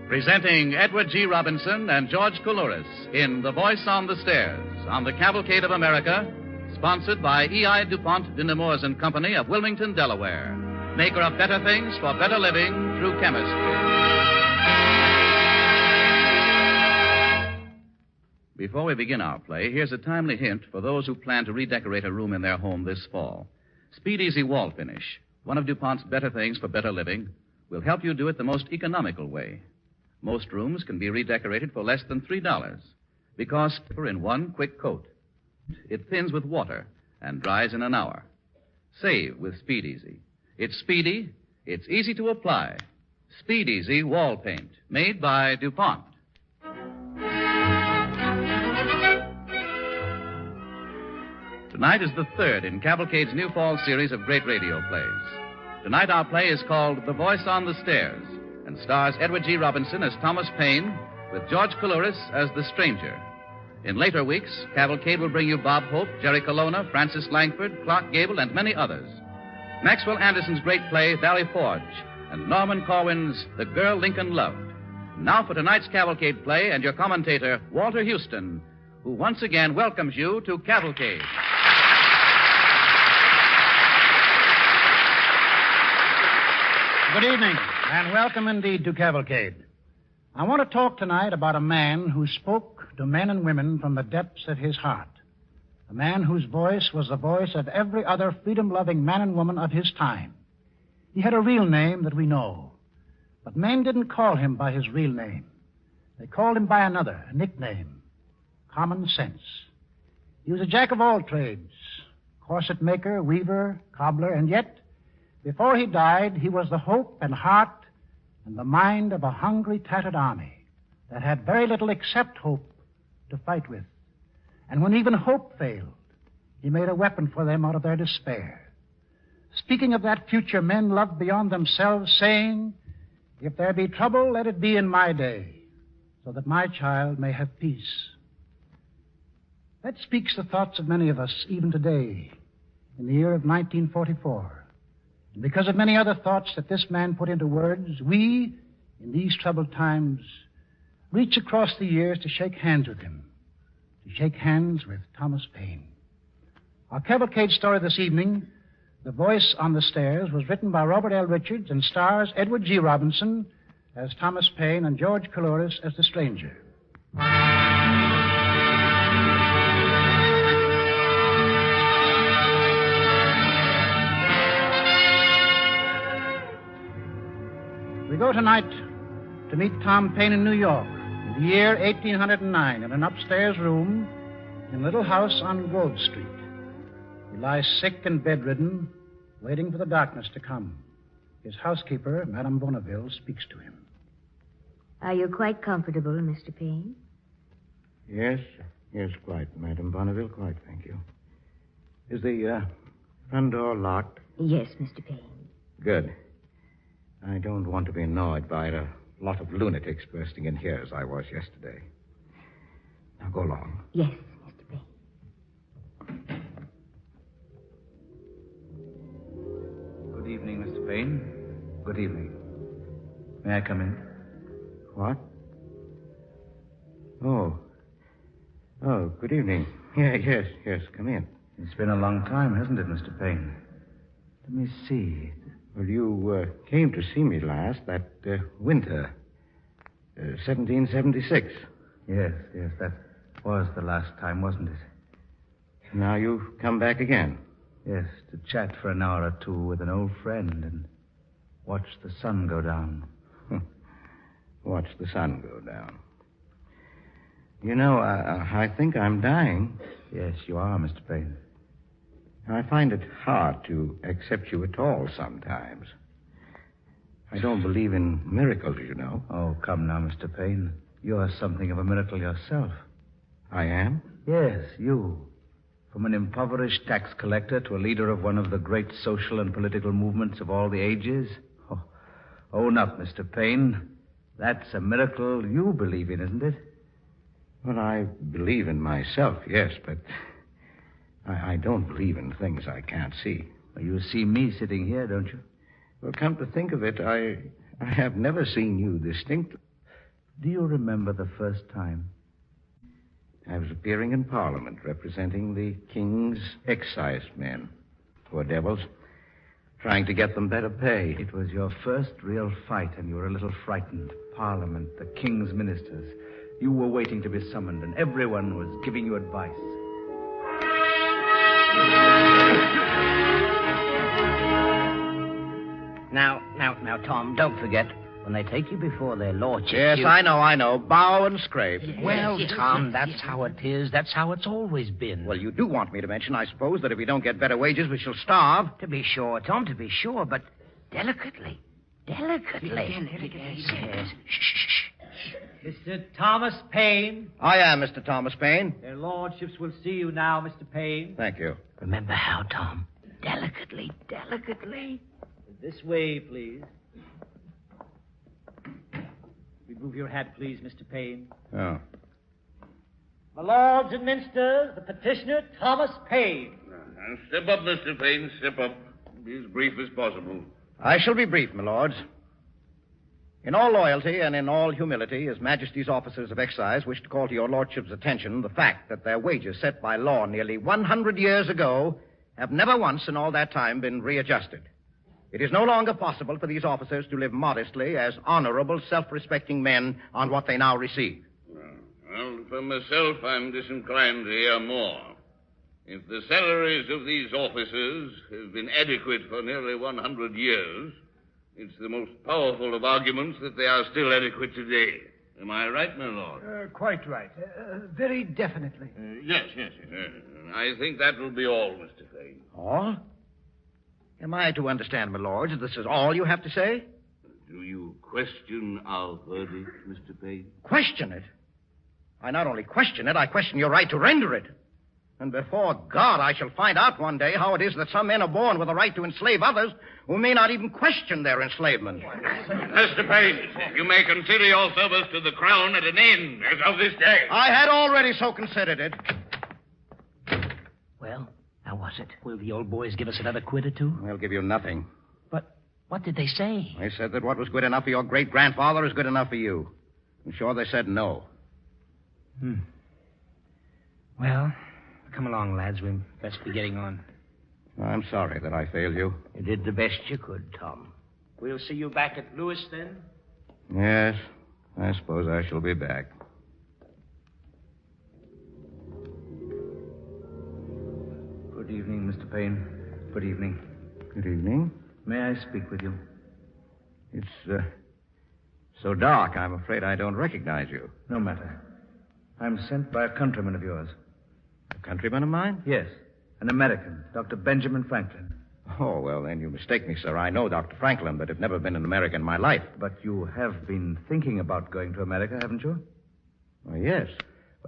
Presenting Edward G. Robinson and George Coulouris in The Voice on the Stairs on the Cavalcade of America, sponsored by E.I. DuPont de Nemours and Company of Wilmington, Delaware, maker of better things for better living through chemistry. Before we begin our play, here's a timely hint for those who plan to redecorate a room in their home this fall. Speed Easy Wall Finish, one of DuPont's better things for better living, will help you do it the most economical way. Most rooms can be redecorated for less than $3 because in one quick coat. It thins with water and dries in an hour. Save with Speed Easy. It's speedy, it's easy to apply. Speed Easy Wall Paint, made by DuPont. Tonight is the third in Cavalcade's new fall series of great radio plays. Tonight our play is called The Voice on the Stairs and stars Edward G. Robinson as Thomas Paine with George Coulouris as the stranger. In later weeks, Cavalcade will bring you Bob Hope, Jerry Colonna, Francis Langford, Clark Gable, and many others. Maxwell Anderson's great play, Valley Forge, and Norman Corwin's The Girl Lincoln Loved. Now for tonight's Cavalcade play and your commentator, Walter Houston, who once again welcomes you to Cavalcade. Good evening, and welcome indeed to Cavalcade. I want to talk tonight about a man who spoke to men and women from the depths of his heart. A man whose voice was the voice of every other freedom-loving man and woman of his time. He had a real name that we know, but men didn't call him by his real name. They called him by another, a nickname, Common Sense. He was a jack of all trades, corset maker, weaver, cobbler, and yet, before he died, he was the hope and heart and the mind of a hungry, tattered army that had very little except hope to fight with. And when even hope failed, he made a weapon for them out of their despair. Speaking of that future men loved beyond themselves, saying, "If there be trouble, let it be in my day, so that my child may have peace." That speaks the thoughts of many of us even today, in the year of 1944. And because of many other thoughts that this man put into words, we, in these troubled times, reach across the years to shake hands with him, to shake hands with Thomas Paine. Our Cavalcade story this evening, The Voice on the Stairs, was written by Robert L. Richards and stars Edward G. Robinson as Thomas Paine and George Coulouris as the stranger. We go tonight to meet Tom Paine in New York in the year 1809 in an upstairs room in a little house on Grove Street. He lies sick and bedridden, waiting for the darkness to come. His housekeeper, Madame Bonneville, speaks to him. Are you quite comfortable, Mr. Paine? Yes, quite, Madame Bonneville, quite, thank you. Is the front door locked? Yes, Mr. Paine. Good. I don't want to be annoyed by a lot of lunatics bursting in here as I was yesterday. Now go along. Yes, Mr. Paine. Good evening, Mr. Paine. Good evening. May I come in? What? Oh, good evening. Yes, come in. It's been a long time, hasn't it, Mr. Paine? Let me see. Well, you came to see me last that winter, 1776. Yes, that was the last time, wasn't it? Now you've come back again. Yes, to chat for an hour or two with an old friend and watch the sun go down. Watch the sun go down. You know, I think I'm dying. Yes, you are, Mr. Paine. I find it hard to accept you at all sometimes. I don't believe in miracles, you know. Oh, come now, Mr. Paine. You're something of a miracle yourself. I am? Yes, you. From an impoverished tax collector to a leader of one of the great social and political movements of all the ages. Oh, own up, Mr. Paine. That's a miracle you believe in, isn't it? Well, I believe in myself, yes, but I don't believe in things I can't see. Well, you see me sitting here, don't you? Well, come to think of it, I have never seen you distinctly. Do you remember the first time? I was appearing in Parliament representing the King's excisemen. Poor devils. Trying to get them better pay. It was your first real fight, and you were a little frightened. Parliament, the King's ministers. You were waiting to be summoned, and everyone was giving you advice. Now, Tom, don't forget, when they take you before their lordships... Yes, I know. Bow and scrape. Well, Tom, that's how it is. That's how it's always been. Well, you do want me to mention, I suppose, that if we don't get better wages, we shall starve. To be sure, Tom, to be sure, but delicately. Yes. Shh. Mr. Thomas Paine. I am Mr. Thomas Paine. Their lordships will see you now, Mr. Paine. Thank you. Remember how, Tom? Delicately. This way, please. Remove your hat, please, Mr. Paine. Oh. My lords and ministers, the petitioner, Thomas Paine. Step up, Mr. Paine, step up. Be as brief as possible. I shall be brief, my lords. In all loyalty and in all humility, His Majesty's officers of excise wish to call to your lordship's attention the fact that their wages set by law nearly 100 years ago have never once in all that time been readjusted. It is no longer possible for these officers to live modestly as honorable, self-respecting men on what they now receive. Well, for myself, I'm disinclined to hear more. If the salaries of these officers have been adequate for nearly 100 years, it's the most powerful of arguments that they are still adequate today. Am I right, my lord? Quite right. Very definitely. Yes. I think that will be all, Mr. Paine. All? Am I to understand, my lords, that this is all you have to say? Do you question our verdict, Mr. Paine? Question it? I not only question it, I question your right to render it. And before God, I shall find out one day how it is that some men are born with the right to enslave others who may not even question their enslavement. Mr. Paine, you may consider your service to the crown at an end as of this day. I had already so considered it. Well, how was it? Will the old boys give us another quid or two? They'll give you nothing. But what did they say? They said that what was good enough for your great-grandfather is good enough for you. I'm sure they said no. Well, come along, lads. We'd best be getting on. I'm sorry that I failed you. You did the best you could, Tom. We'll see you back at Lewis, then? Yes, I suppose I shall be back. Good evening, Mr. Paine. Good evening. Good evening. May I speak with you? It's so dark, I'm afraid I don't recognize you. No matter. I'm sent by a countryman of yours. A countryman of mine? Yes, an American, Dr. Benjamin Franklin. Oh, well, then you mistake me, sir. I know Dr. Franklin, but have never been an American in my life. But you have been thinking about going to America, haven't you? Oh, yes.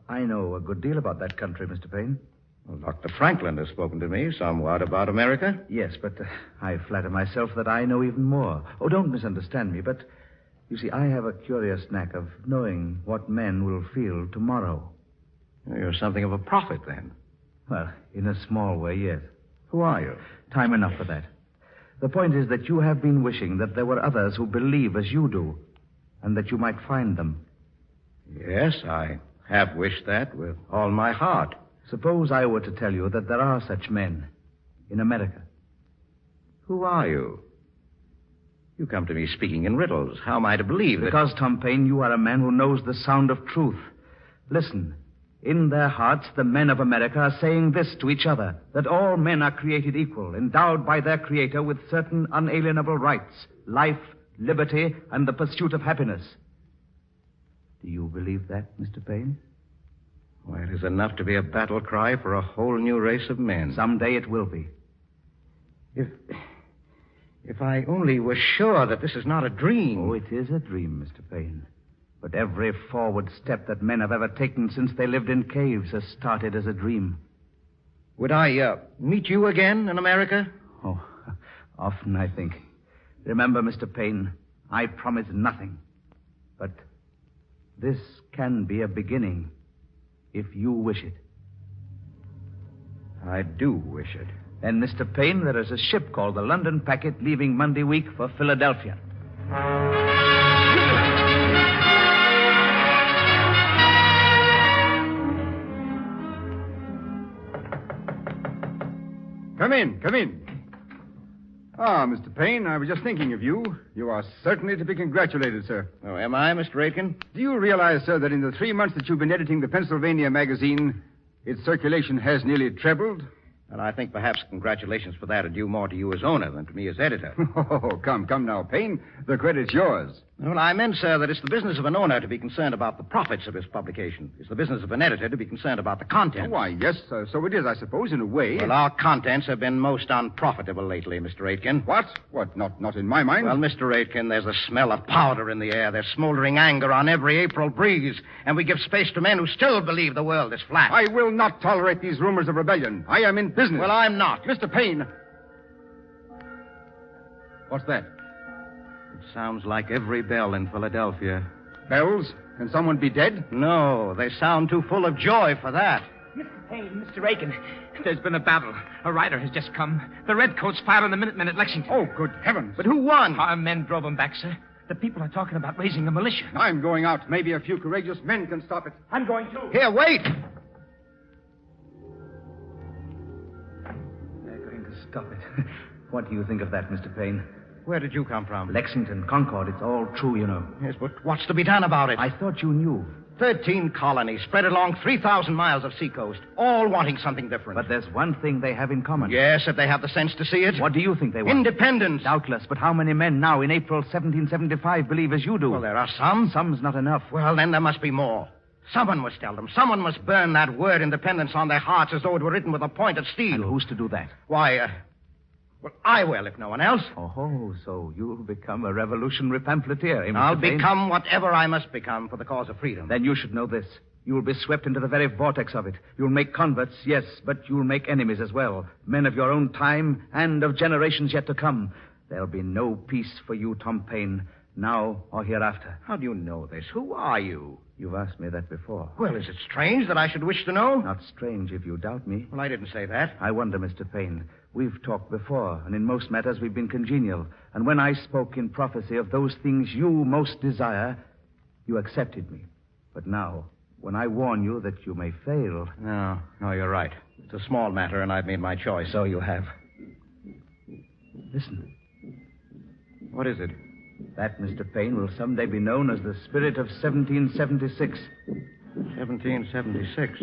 I know a good deal about that country, Mr. Paine. Well, Dr. Franklin has spoken to me somewhat about America. Yes, but I flatter myself that I know even more. Oh, don't misunderstand me, but you see, I have a curious knack of knowing what men will feel tomorrow. You're something of a prophet, then. Well, in a small way, yes. Who are you? Time enough for that. The point is that you have been wishing that there were others who believe as you do, and that you might find them. Yes, I have wished that with all my heart. Suppose I were to tell you that there are such men in America. Who are you? You come to me speaking in riddles. How am I to believe that... Because, Tom Paine, you are a man who knows the sound of truth. Listen. In their hearts, the men of America are saying this to each other, that all men are created equal, endowed by their Creator with certain unalienable rights, life, liberty, and the pursuit of happiness. Do you believe that, Mr. Paine? Why, it is enough to be a battle cry for a whole new race of men. Someday it will be. If I only were sure that this is not a dream. Oh, it is a dream, Mr. Paine. But every forward step that men have ever taken since they lived in caves has started as a dream. Would I meet you again in America? Oh, often, I think. Remember, Mr. Paine, I promise nothing. But this can be a beginning, if you wish it. I do wish it. Then, Mr. Paine, there is a ship called the London Packet leaving Monday week for Philadelphia. Come in, come in. Ah, Mr. Payne, I was just thinking of you. You are certainly to be congratulated, sir. Oh, am I, Mr. Aitken? Do you realize, sir, that in the 3 months that you've been editing the Pennsylvania magazine, its circulation has nearly trebled? And I think perhaps congratulations for that are due more to you as owner than to me as editor. Oh, come now, Payne. The credit's yours. Well, I meant, sir, that it's the business of an owner to be concerned about the profits of his publication. It's the business of an editor to be concerned about the content. Why, yes, sir, so it is, I suppose, in a way. Well, our contents have been most unprofitable lately, Mr. Aitken. What? What, not in my mind? Well, Mr. Aitken, there's a smell of powder in the air. There's smoldering anger on every April breeze. And we give space to men who still believe the world is flat. I will not tolerate these rumors of rebellion. I am in business. Well, I'm not. Mr. Payne. What's that? It sounds like every bell in Philadelphia. Bells? Can someone be dead? No, they sound too full of joy for that. Mr. Payne, Mr. Aiken, there's been a battle. A rider has just come. The Redcoats fired on the Minutemen at Lexington. Oh, good heavens. But who won? Our men drove them back, sir. The people are talking about raising a militia. I'm going out. Maybe a few courageous men can stop it. I'm going too. Here, wait. They're going to stop it. What do you think of that, Mr. Payne? Where did you come from? Lexington, Concord. It's all true, you know. Yes, but what's to be done about it? I thought you knew. 13 colonies spread along 3,000 miles of seacoast, all wanting something different. But there's one thing they have in common. Yes, if they have the sense to see it. What do you think they want? Independence. Doubtless, but how many men now in April 1775 believe as you do? Well, there are some. Some's not enough. Well, then there must be more. Someone must tell them. Someone must burn that word independence on their hearts as though it were written with a pointed steel. And who's to do that? Why, well, I will, if no one else. Oh, so you'll become a revolutionary pamphleteer, eh, Mr. I'll Payne? become whatever I must become for the cause of freedom. Then you should know this. You will be swept into the very vortex of it. You'll make converts, yes, but you'll make enemies as well. Men of your own time and of generations yet to come. There'll be no peace for you, Tom Payne, now or hereafter. How do you know this? Who are you? You've asked me that before. Well, is it strange that I should wish to know? Not strange if you doubt me. Well, I didn't say that. I wonder, Mr. Payne. We've talked before, and in most matters we've been congenial. And when I spoke in prophecy of those things you most desire, you accepted me. But now, when I warn you that you may fail... No, you're right. It's a small matter, and I've made my choice. So you have. Listen. What is it? That, Mr. Payne, will someday be known as the spirit of 1776. 1776?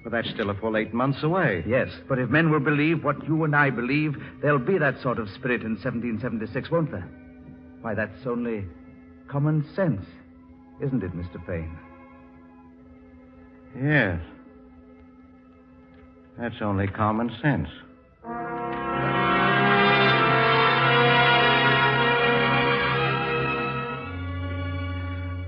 But that's still a full 8 months away. Yes, but if men will believe what you and I believe, there'll be that sort of spirit in 1776, won't there? Why, that's only common sense, isn't it, Mr. Payne? Yes. That's only common sense.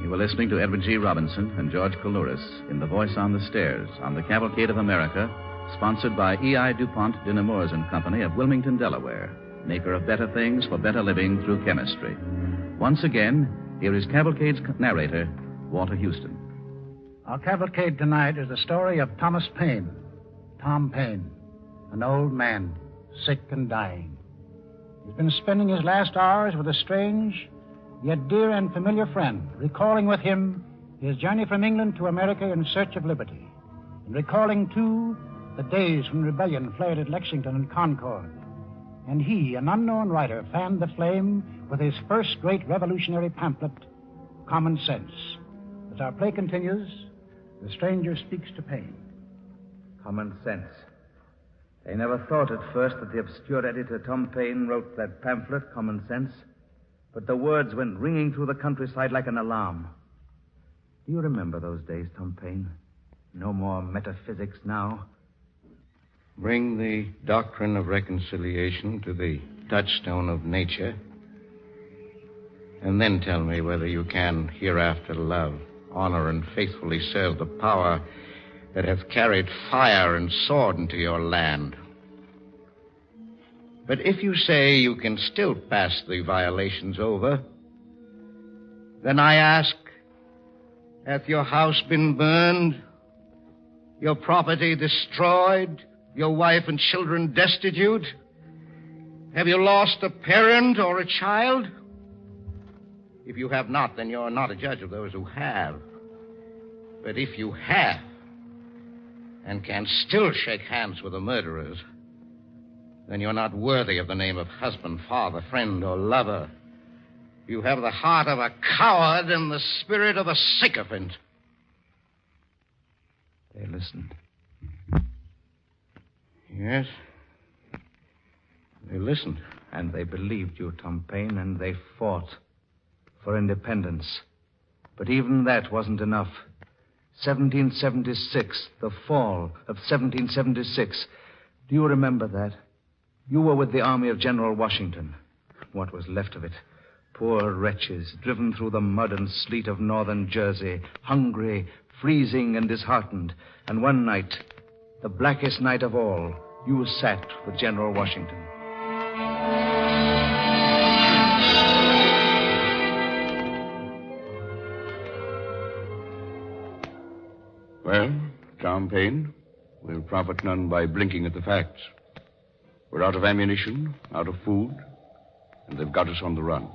You were listening to Edward G. Robinson and George Coulouris in The Voice on the Stairs on the Cavalcade of America, sponsored by E.I. DuPont de Nemours and Company of Wilmington, Delaware, maker of better things for better living through chemistry. Once again, here is Cavalcade's narrator, Walter Houston. Our cavalcade tonight is the story of Thomas Paine, Tom Paine, an old man, sick and dying. He's been spending his last hours with a strange, yet dear and familiar friend, recalling with him his journey from England to America in search of liberty, and recalling, too, the days when rebellion flared at Lexington and Concord. And he, an unknown writer, fanned the flame with his first great revolutionary pamphlet, Common Sense. As our play continues, the stranger speaks to Paine. Common sense. They never thought at first that the obscure editor Tom Paine wrote that pamphlet, Common Sense. But the words went ringing through the countryside like an alarm. Do you remember those days, Tom Paine? No more metaphysics now. Bring the doctrine of reconciliation to the touchstone of nature, and then tell me whether you can hereafter love, honor, and faithfully serve the power that hath carried fire and sword into your land. But if you say you can still pass the violations over, then I ask, hath your house been burned, your property destroyed, your wife and children destitute? Have you lost a parent or a child? If you have not, then you're not a judge of those who have. But if you have, and can still shake hands with the murderers, then you're not worthy of the name of husband, father, friend, or lover. You have the heart of a coward and the spirit of a sycophant. They listened. Yes. They listened. And they believed you, Tom Paine, and they fought for independence. But even that wasn't enough. 1776, the fall of 1776. Do you remember that? You were with the army of General Washington. What was left of it? Poor wretches, driven through the mud and sleet of northern Jersey, hungry, freezing, and disheartened. And one night, the blackest night of all, you sat with General Washington. Well, Tom Paine, we'll profit none by blinking at the facts. We're out of ammunition, out of food, and they've got us on the run.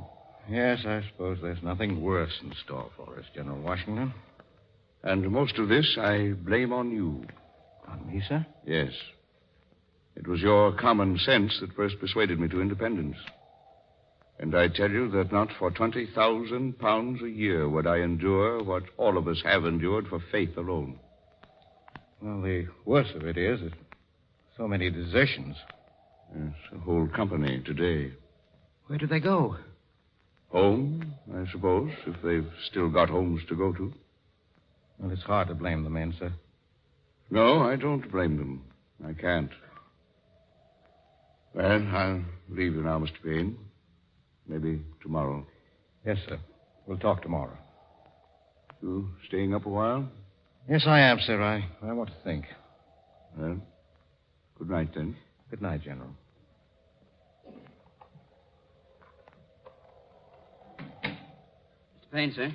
Yes, I suppose there's nothing worse in store for us, General Washington. And most of this I blame on you. On me, sir? Yes. It was your common sense that first persuaded me to independence. And I tell you that not for 20,000 pounds a year would I endure what all of us have endured for faith alone. Well, the worst of it is that so many desertions. Yes, a whole company today. Where do they go? Home, I suppose, if they've still got homes to go to. Well, it's hard to blame the men, sir. No, I don't blame them. I can't. Well, I'll leave you now, Mr. Paine. Maybe tomorrow. Yes, sir. We'll talk tomorrow. You staying up a while? Yes, I am, sir. I want to think. Well, good night, then. Good night, General. Mr. Paine, sir. Is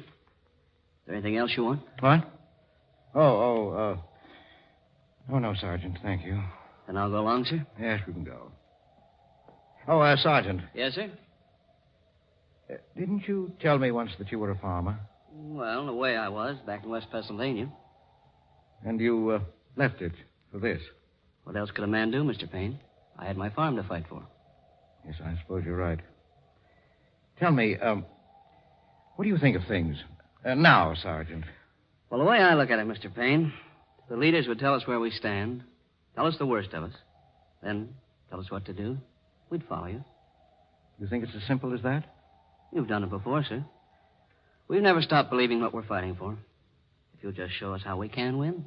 there anything else you want? What? Oh, no, Sergeant. Thank you. Then I'll go along, sir. Yes, we can go. Oh, Sergeant. Yes, sir? Didn't you tell me once that you were a farmer? Well, the way I was, back in West Pennsylvania. And you left it for this? What else could a man do, Mr. Paine? I had my farm to fight for. Yes, I suppose you're right. Tell me, what do you think of things now, Sergeant? Well, the way I look at it, Mr. Paine, the leaders would tell us where we stand, tell us the worst of us, then tell us what to do. We'd follow you. You think it's as simple as that? You've done it before, sir. We've never stopped believing what we're fighting for. If you'll just show us how we can win,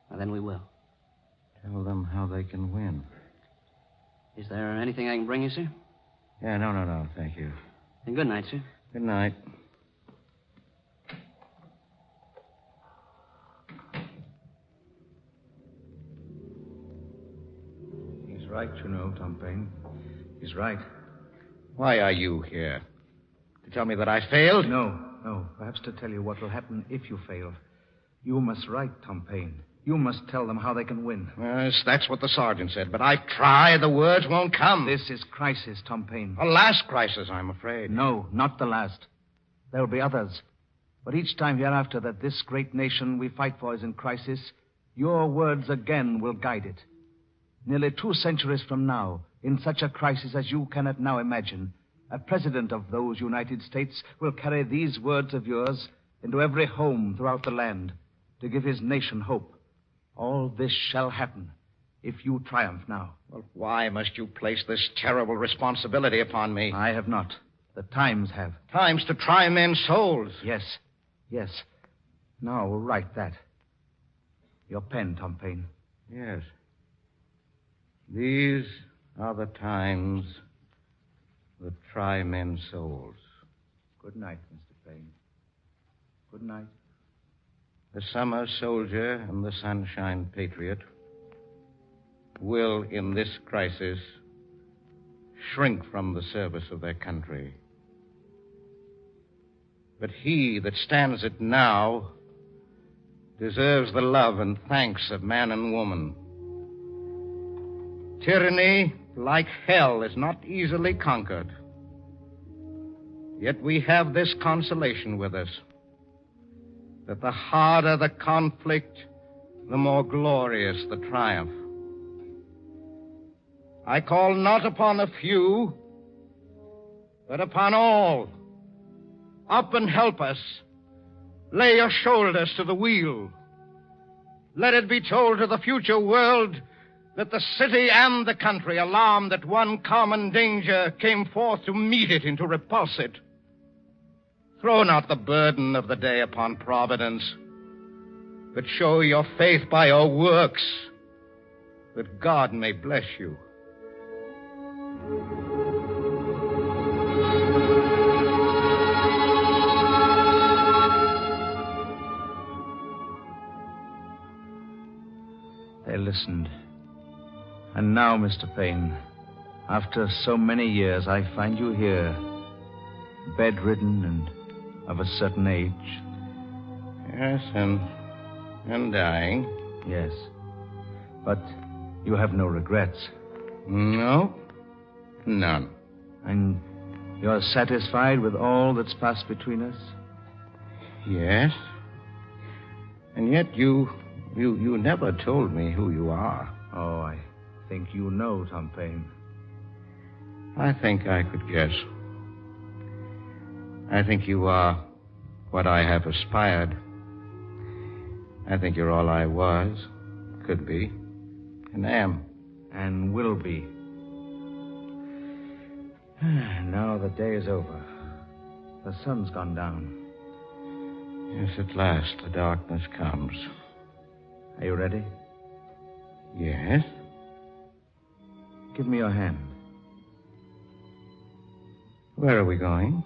well, then we will. Tell them how they can win. Is there anything I can bring you, sir? Yeah, no. Thank you. Then good night, sir. Good night. He's right, you know, Tom Paine. He's right. Why are you here? To tell me that I failed? No. Perhaps to tell you what will happen if you fail. You must write, Tom Paine. You must tell them how they can win. Yes, that's what the sergeant said, but I've tried. The words won't come. This is crisis, Tom Paine. A last crisis, I'm afraid. No, not the last. There'll be others. But each time hereafter that this great nation we fight for is in crisis, your words again will guide it. Nearly 2 centuries from now, in such a crisis as you cannot now imagine, a president of those United States will carry these words of yours into every home throughout the land to give his nation hope. All this shall happen if you triumph now. Well, why must you place this terrible responsibility upon me? I have not. The times have. Times to try men's souls. Yes. Now, write that. Your pen, Tom Paine. Yes. These are the times that try men's souls. Good night, Mr. Paine. Good night. The summer soldier and the sunshine patriot will, in this crisis, shrink from the service of their country. But he that stands it now deserves the love and thanks of man and woman. Tyranny, like hell, is not easily conquered. Yet we have this consolation with us, that the harder the conflict, the more glorious the triumph. I call not upon a few, but upon all. Up and help us. Lay your shoulders to the wheel. Let it be told to the future world that the city and the country, alarmed at one common danger, came forth to meet it and to repulse it. Throw not the burden of the day upon Providence, but show your faith by your works, that God may bless you. They listened. And now, Mr. Payne, after so many years, I find you here, bedridden and of a certain age. Yes, and dying. Yes. But you have no regrets. No, none. And you're satisfied with all that's passed between us? Yes. And yet you never told me who you are. Oh, I think you know, Tom Payne. I think I could guess. I think you are what I have aspired. I think you're all I was, could be, and am. And will be. Now the day is over. The sun's gone down. Yes, at last the darkness comes. Are you ready? Yes. Give me your hand. Where are we going?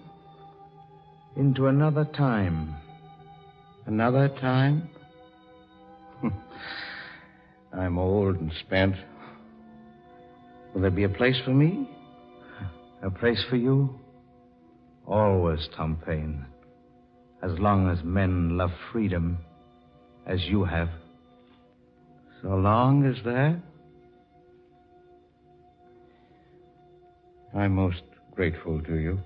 Into another time. Another time? I'm old and spent. Will there be a place for me? A place for you? Always, Tom Payne. As long as men love freedom, as you have. So long as that? I'm most grateful to you.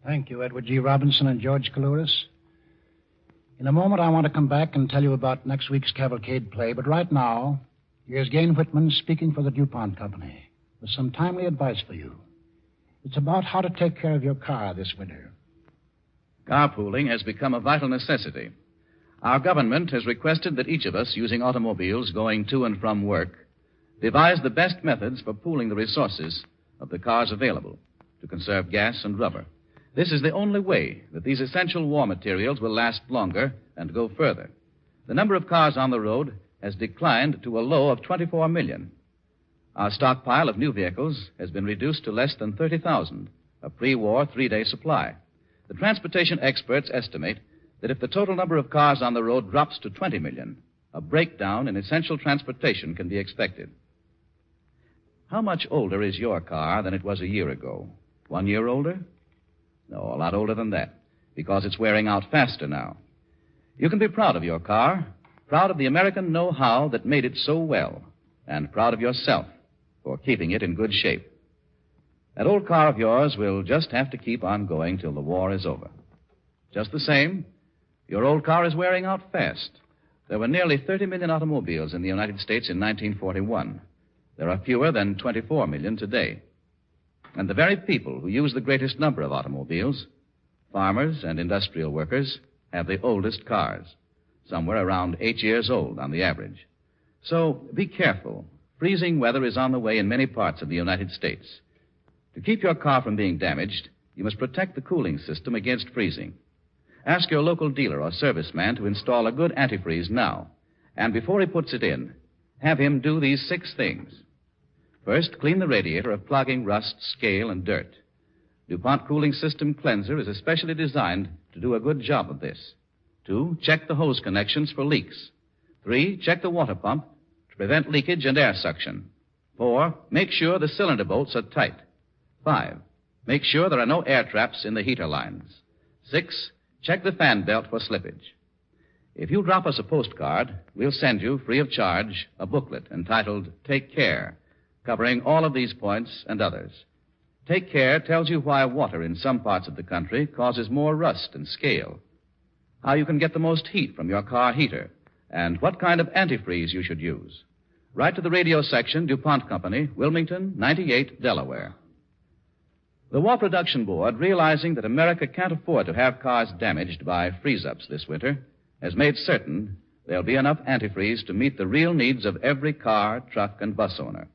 Thank you, Edward G. Robinson and George Kalouris. In a moment, I want to come back and tell you about next week's Cavalcade play, but right now, here's Gain Whitman speaking for the DuPont Company with some timely advice for you. It's about how to take care of your car this winter. Carpooling has become a vital necessity. Our government has requested that each of us, using automobiles going to and from work, devise the best methods for pooling the resources of the cars available to conserve gas and rubber. This is the only way that these essential war materials will last longer and go further. The number of cars on the road has declined to a low of 24 million. Our stockpile of new vehicles has been reduced to less than 30,000, a pre-war 3-day supply. The transportation experts estimate that if the total number of cars on the road drops to 20 million, a breakdown in essential transportation can be expected. How much older is your car than it was a year ago? 1 year older? No, a lot older than that, because it's wearing out faster now. You can be proud of your car, proud of the American know-how that made it so well, and proud of yourself for keeping it in good shape. That old car of yours will just have to keep on going till the war is over. Just the same, your old car is wearing out fast. There were nearly 30 million automobiles in the United States in 1941. There are fewer than 24 million today. And the very people who use the greatest number of automobiles, farmers and industrial workers, have the oldest cars, somewhere around 8 years old on the average. So be careful. Freezing weather is on the way in many parts of the United States. To keep your car from being damaged, you must protect the cooling system against freezing. Ask your local dealer or serviceman to install a good antifreeze now. And before he puts it in, have him do these 6 things. First, clean the radiator of clogging rust, scale, and dirt. DuPont Cooling System Cleanser is especially designed to do a good job of this. 2, check the hose connections for leaks. 3, check the water pump to prevent leakage and air suction. 4, make sure the cylinder bolts are tight. 5, make sure there are no air traps in the heater lines. 6, check the fan belt for slippage. If you drop us a postcard, we'll send you, free of charge, a booklet entitled Take Care, covering all of these points and others. Take Care tells you why water in some parts of the country causes more rust and scale, how you can get the most heat from your car heater, and what kind of antifreeze you should use. Write to the radio section, DuPont Company, Wilmington, 98, Delaware. The War Production Board, realizing that America can't afford to have cars damaged by freeze-ups this winter, has made certain there'll be enough antifreeze to meet the real needs of every car, truck, and bus owner.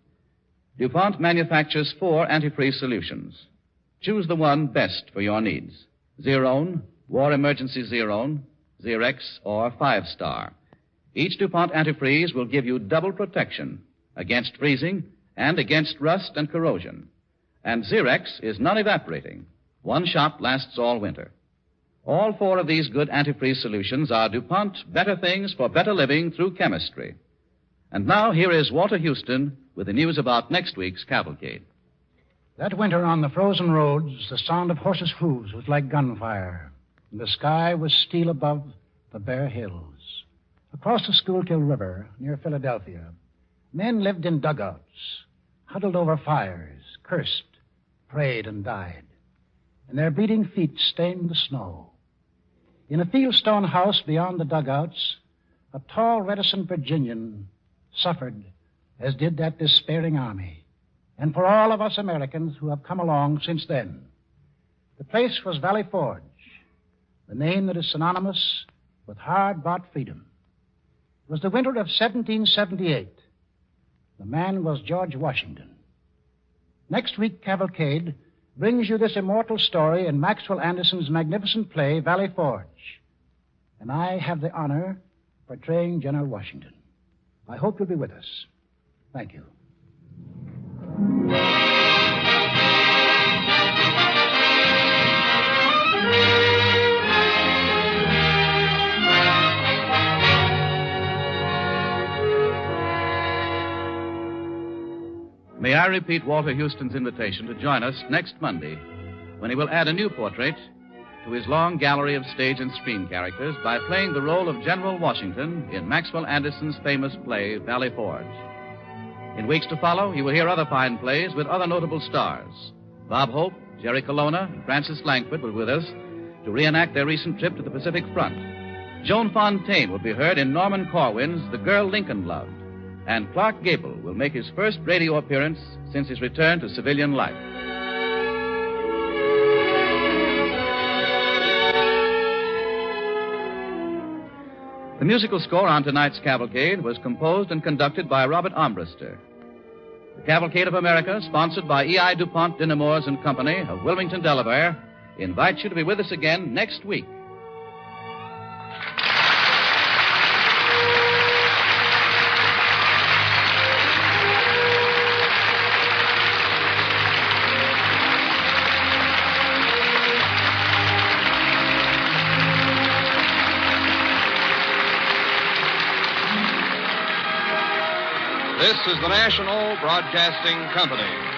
DuPont manufactures 4 antifreeze solutions. Choose the one best for your needs. Zerone, War Emergency Zerone, Xerex, or 5-Star. Each DuPont antifreeze will give you double protection against freezing and against rust and corrosion. And Xerex is non-evaporating. One shot lasts all winter. All 4 of these good antifreeze solutions are DuPont better things for better living through chemistry. And now here is Walter Houston with the news about next week's Cavalcade. That winter on the frozen roads, the sound of horses' hooves was like gunfire, and the sky was steel above the bare hills. Across the Schuylkill River, near Philadelphia, men lived in dugouts, huddled over fires, cursed, prayed, and died. And their bleeding feet stained the snow. In a fieldstone house beyond the dugouts, a tall, reticent Virginian suffered, as did that despairing army, and for all of us Americans who have come along since then. The place was Valley Forge, the name that is synonymous with hard-bought freedom. It was the winter of 1778. The man was George Washington. Next week, Cavalcade brings you this immortal story in Maxwell Anderson's magnificent play, Valley Forge. And I have the honor of portraying General Washington. I hope you'll be with us. Thank you. May I repeat Walter Houston's invitation to join us next Monday, when he will add a new portrait to his long gallery of stage and screen characters by playing the role of General Washington in Maxwell Anderson's famous play, Valley Forge. In weeks to follow, you will hear other fine plays with other notable stars. Bob Hope, Jerry Colonna, and Francis Langford will be with us to reenact their recent trip to the Pacific Front. Joan Fontaine will be heard in Norman Corwin's The Girl Lincoln Loved. And Clark Gable will make his first radio appearance since his return to civilian life. The musical score on tonight's Cavalcade was composed and conducted by Robert Armbruster. The Cavalcade of America, sponsored by E.I. DuPont Dinamores and Company of Wilmington, Delaware, invites you to be with us again next week. This is the National Broadcasting Company.